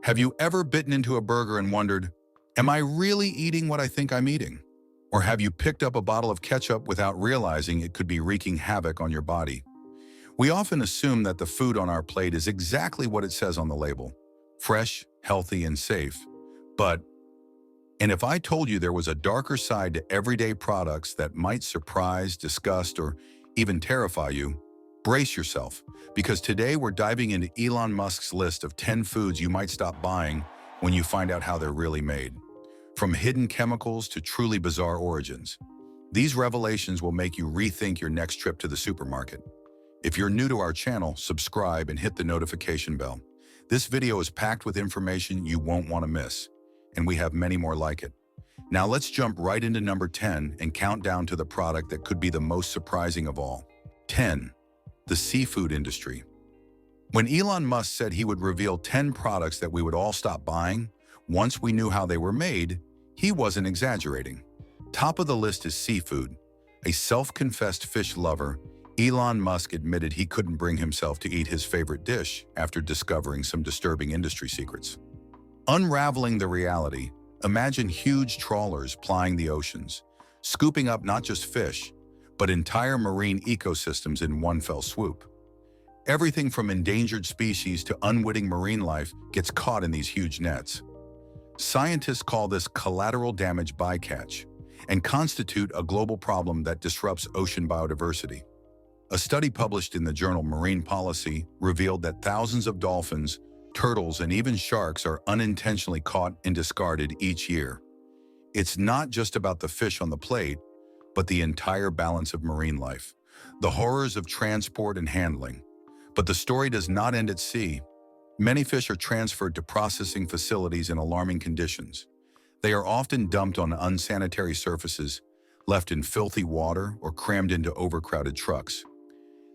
Have you ever bitten into a burger and wondered, am I really eating what I think I'm eating? Or have you picked up a bottle of ketchup without realizing it could be wreaking havoc on your body? We often assume that the food on our plate is exactly what it says on the label, fresh, healthy, and safe. And if I told you there was a darker side to everyday products that might surprise, disgust, or even terrify you, brace yourself, because today we're diving into Elon Musk's list of 10 foods you might stop buying when you find out how they're really made. From hidden chemicals to truly bizarre origins, these revelations will make you rethink your next trip to the supermarket. If you're new to our channel, subscribe and hit the notification bell. This video is packed with information you won't want to miss, and we have many more like it. Now let's jump right into number 10 and count down to the product that could be the most surprising of all. 10. The seafood industry. When Elon Musk said he would reveal 10 products that we would all stop buying once we knew how they were made, he wasn't exaggerating. Top of the list is seafood. A self-confessed fish lover, Elon Musk admitted he couldn't bring himself to eat his favorite dish after discovering some disturbing industry secrets. Unraveling the reality, imagine huge trawlers plying the oceans, scooping up not just fish, but entire marine ecosystems in one fell swoop. Everything from endangered species to unwitting marine life gets caught in these huge nets. Scientists call this collateral damage bycatch and constitute a global problem that disrupts ocean biodiversity. A study published in the journal Marine Policy revealed that thousands of dolphins, turtles, and even sharks are unintentionally caught and discarded each year. It's not just about the fish on the plate, but the entire balance of marine life, the horrors of transport and handling. But the story does not end at sea. Many fish are transferred to processing facilities in alarming conditions. They are often dumped on unsanitary surfaces, left in filthy water, or crammed into overcrowded trucks.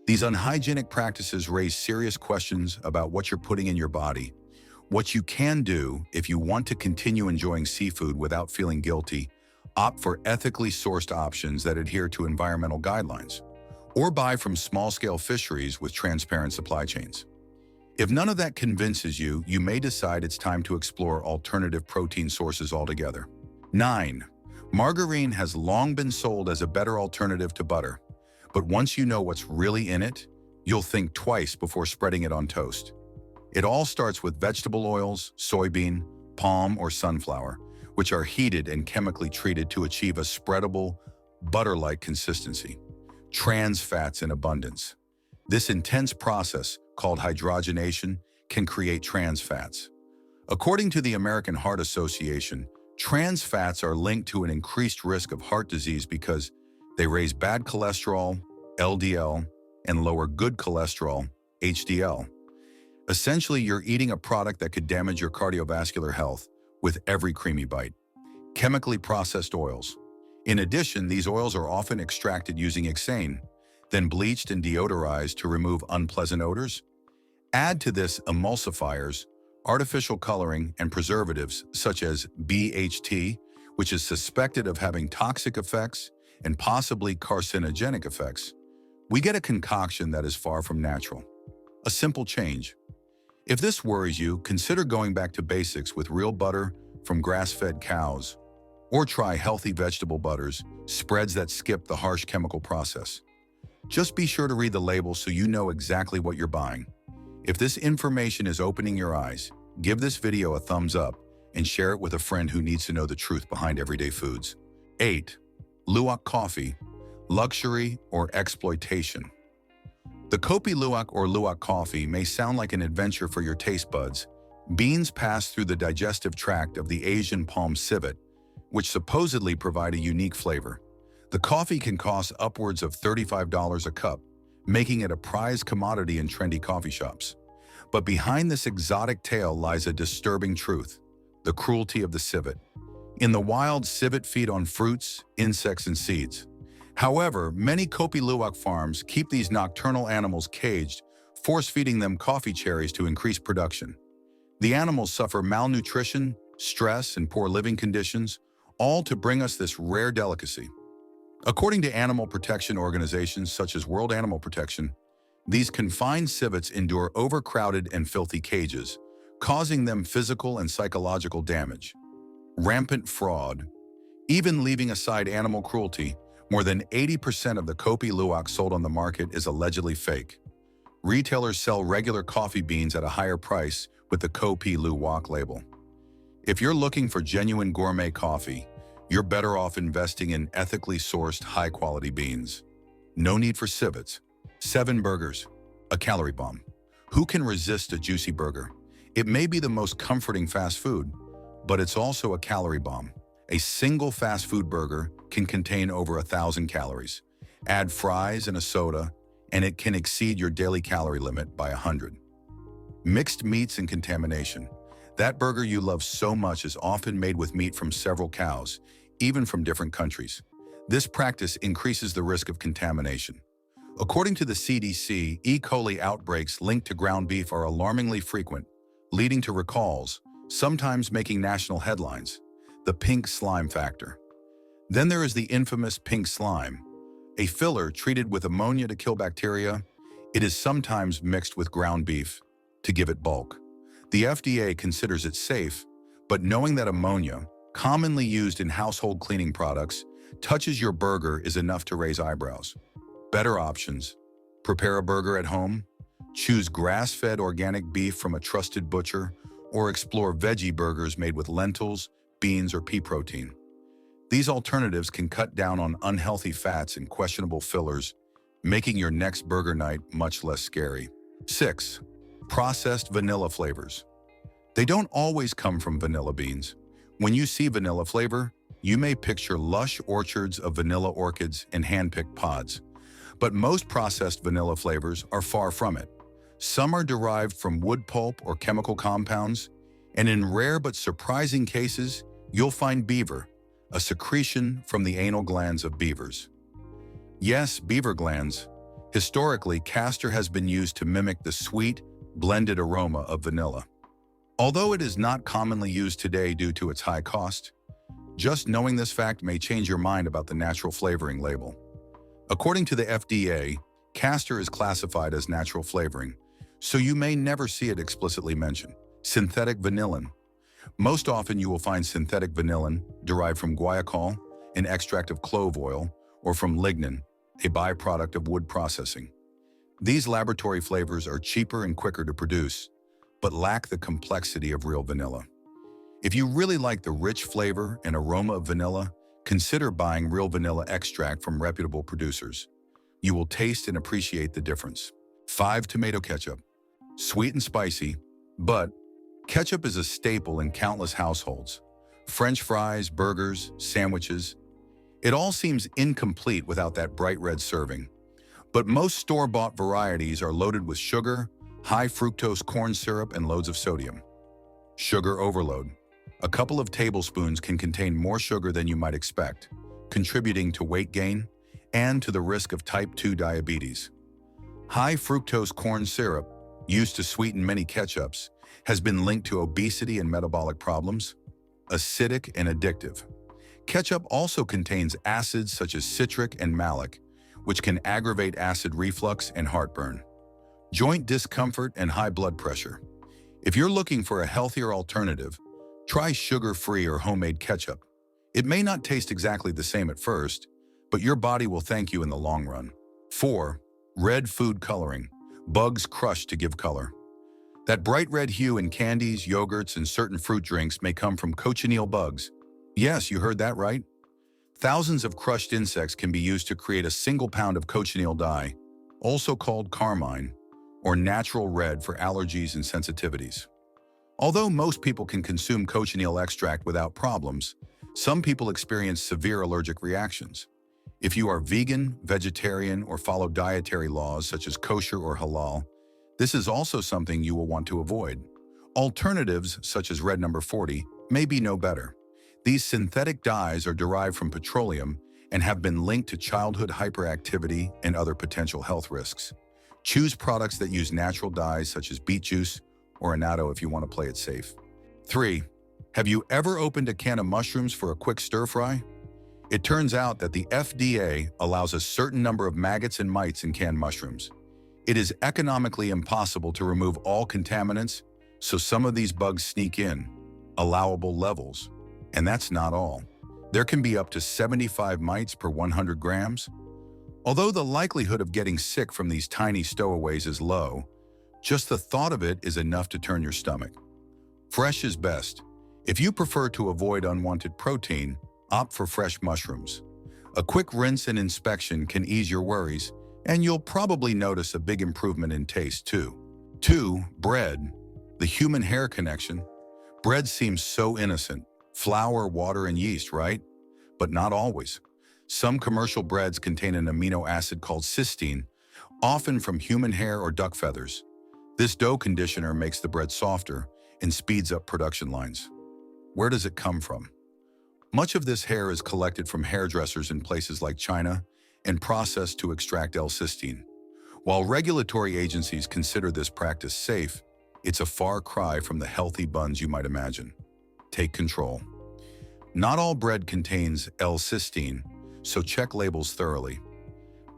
These unhygienic practices raise serious questions about what you're putting in your body. What you can do if you want to continue enjoying seafood without feeling guilty: opt for ethically sourced options that adhere to environmental guidelines, or buy from small-scale fisheries with transparent supply chains. If none of that convinces you, you may decide it's time to explore alternative protein sources altogether. 9. Margarine has long been sold as a better alternative to butter, but once you know what's really in it, you'll think twice before spreading it on toast. It all starts with vegetable oils, soybean, palm, or sunflower, which are heated and chemically treated to achieve a spreadable, butter-like consistency. Trans fats in abundance. This intense process, called hydrogenation, can create trans fats. According to the American Heart Association, trans fats are linked to an increased risk of heart disease because they raise bad cholesterol, LDL, and lower good cholesterol, HDL. Essentially, you're eating a product that could damage your cardiovascular health with every creamy bite. Chemically processed oils. In addition, these oils are often extracted using hexane, then bleached and deodorized to remove unpleasant odors. Add to this emulsifiers, artificial coloring, and preservatives such as BHT, which is suspected of having toxic effects and possibly carcinogenic effects. We get a concoction that is far from natural. A simple change. If this worries you, consider going back to basics with real butter from grass-fed cows, or try healthy vegetable butters, spreads that skip the harsh chemical process. Just be sure to read the label so you know exactly what you're buying. If this information is opening your eyes, give this video a thumbs up and share it with a friend who needs to know the truth behind everyday foods. 8. Luwak coffee, luxury or exploitation. The Kopi Luwak or Luwak coffee may sound like an adventure for your taste buds. Beans pass through the digestive tract of the Asian palm civet, which supposedly provide a unique flavor. The coffee can cost upwards of $35 a cup, making it a prized commodity in trendy coffee shops. But behind this exotic tale lies a disturbing truth: the cruelty of the civet. In the wild, civet feed on fruits, insects, and seeds. However, many Kopi Luwak farms keep these nocturnal animals caged, force-feeding them coffee cherries to increase production. The animals suffer malnutrition, stress, and poor living conditions, all to bring us this rare delicacy. According to animal protection organizations such as World Animal Protection, these confined civets endure overcrowded and filthy cages, causing them physical and psychological damage. Rampant fraud. Even leaving aside animal cruelty, more than 80% of the kopi luwak sold on the market is allegedly fake. Retailers sell regular coffee beans at a higher price with the kopi luwak label. If you're looking for genuine gourmet coffee, you're better off investing in ethically sourced, high-quality beans. No need for civets. 7 burgers, a calorie bomb. Who can resist a juicy burger? It may be the most comforting fast food, but it's also a calorie bomb. A single fast food burger can contain over 1,000 calories. Add fries and a soda, and it can exceed your daily calorie limit by 100. Mixed meats and contamination. That burger you love so much is often made with meat from several cows, even from different countries. This practice increases the risk of contamination. According to the CDC, E. coli outbreaks linked to ground beef are alarmingly frequent, leading to recalls, sometimes making national headlines. The pink slime factor. Then there is the infamous pink slime, a filler treated with ammonia to kill bacteria. It is sometimes mixed with ground beef to give it bulk. The FDA considers it safe, but knowing that ammonia, commonly used in household cleaning products, touches your burger is enough to raise eyebrows. Better options. Prepare a burger at home, choose grass-fed organic beef from a trusted butcher, or explore veggie burgers made with lentils, beans, or pea protein. These alternatives can cut down on unhealthy fats and questionable fillers, making your next burger night much less scary. 6. Processed vanilla flavors. They don't always come from vanilla beans. When you see vanilla flavor, you may picture lush orchards of vanilla orchids and hand-picked pods. But most processed vanilla flavors are far from it. Some are derived from wood pulp or chemical compounds, and in rare but surprising cases, you'll find beaver, a secretion from the anal glands of beavers. Yes, beaver glands. Historically, castor has been used to mimic the sweet, blended aroma of vanilla. Although it is not commonly used today due to its high cost, just knowing this fact may change your mind about the natural flavoring label. According to the FDA, castor is classified as natural flavoring, so you may never see it explicitly mentioned. Synthetic vanillin. Most often you will find synthetic vanillin derived from guaiacol, an extract of clove oil, or from lignin, a byproduct of wood processing. These laboratory flavors are cheaper and quicker to produce, but lack the complexity of real vanilla. If you really like the rich flavor and aroma of vanilla, consider buying real vanilla extract from reputable producers. You will taste and appreciate the difference. 5. Tomato ketchup. Sweet and spicy, but ketchup is a staple in countless households. French fries, burgers, sandwiches. It all seems incomplete without that bright red serving. But most store-bought varieties are loaded with sugar, high fructose corn syrup, and loads of sodium. Sugar overload. A couple of tablespoons can contain more sugar than you might expect, contributing to weight gain and to the risk of type 2 diabetes. High fructose corn syrup, used to sweeten many ketchups, has been linked to obesity and metabolic problems, acidic and addictive. Ketchup also contains acids such as citric and malic, which can aggravate acid reflux and heartburn, joint discomfort, and high blood pressure. If you're looking for a healthier alternative, try sugar-free or homemade ketchup. It may not taste exactly the same at first, but your body will thank you in the long run. 4. Red food coloring. Bugs crushed to give color. That bright red hue in candies, yogurts, and certain fruit drinks may come from cochineal bugs. Yes, you heard that right. Thousands of crushed insects can be used to create a single pound of cochineal dye, also called carmine, or natural red for allergies and sensitivities. Although most people can consume cochineal extract without problems, some people experience severe allergic reactions. If you are vegan, vegetarian, or follow dietary laws such as kosher or halal, this is also something you will want to avoid. Alternatives, such as red number 40, may be no better. These synthetic dyes are derived from petroleum and have been linked to childhood hyperactivity and other potential health risks. Choose products that use natural dyes such as beet juice or annatto if you want to play it safe. 3. Have you ever opened a can of mushrooms for a quick stir-fry? It turns out that the FDA allows a certain number of maggots and mites in canned mushrooms. It is economically impossible to remove all contaminants, So some of these bugs sneak in, allowable levels. And that's not all. There can be up to 75 mites per 100 grams. Although the likelihood of getting sick from these tiny stowaways is low, just the thought of it is enough to turn your stomach. Fresh is best. If you prefer to avoid unwanted protein, opt for fresh mushrooms. A quick rinse and inspection can ease your worries, and you'll probably notice a big improvement in taste too. 2. Bread. The human hair connection. Bread seems so innocent. Flour, water, and yeast, right? But not always. Some commercial breads contain an amino acid called cysteine, often from human hair or duck feathers. This dough conditioner makes the bread softer and speeds up production lines. Where does it come from? Much of this hair is collected from hairdressers in places like China and processed to extract L-cysteine. While regulatory agencies consider this practice safe, it's a far cry from the healthy buns you might imagine. Take control. Not all bread contains L-cysteine, so check labels thoroughly.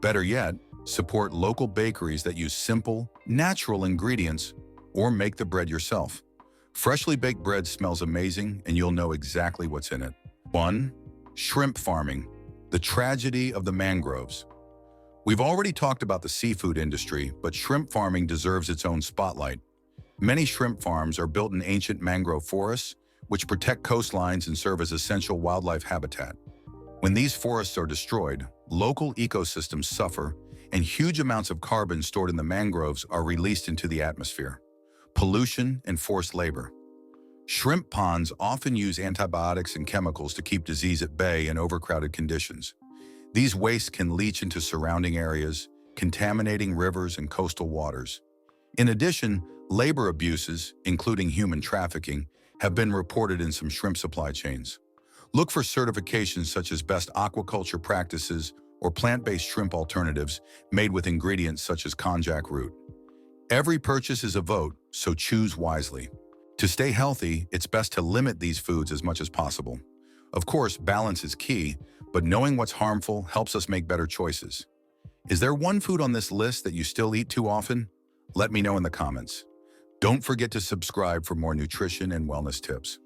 Better yet, support local bakeries that use simple, natural ingredients or make the bread yourself. Freshly baked bread smells amazing and you'll know exactly what's in it. 1. Shrimp farming, the tragedy of the mangroves. We've already talked about the seafood industry, but shrimp farming deserves its own spotlight. Many shrimp farms are built in ancient mangrove forests, which protect coastlines and serve as essential wildlife habitat. When these forests are destroyed, local ecosystems suffer, and huge amounts of carbon stored in the mangroves are released into the atmosphere. Pollution and forced labor. Shrimp ponds often use antibiotics and chemicals to keep disease at bay in overcrowded conditions. These wastes can leach into surrounding areas, contaminating rivers and coastal waters. In addition, labor abuses, including human trafficking, have been reported in some shrimp supply chains. Look for certifications such as Best Aquaculture Practices or plant-based shrimp alternatives made with ingredients such as konjac root. Every purchase is a vote, so choose wisely. To stay healthy, it's best to limit these foods as much as possible. Of course, balance is key, but knowing what's harmful helps us make better choices. Is there one food on this list that you still eat too often? Let me know in the comments. Don't forget to subscribe for more nutrition and wellness tips.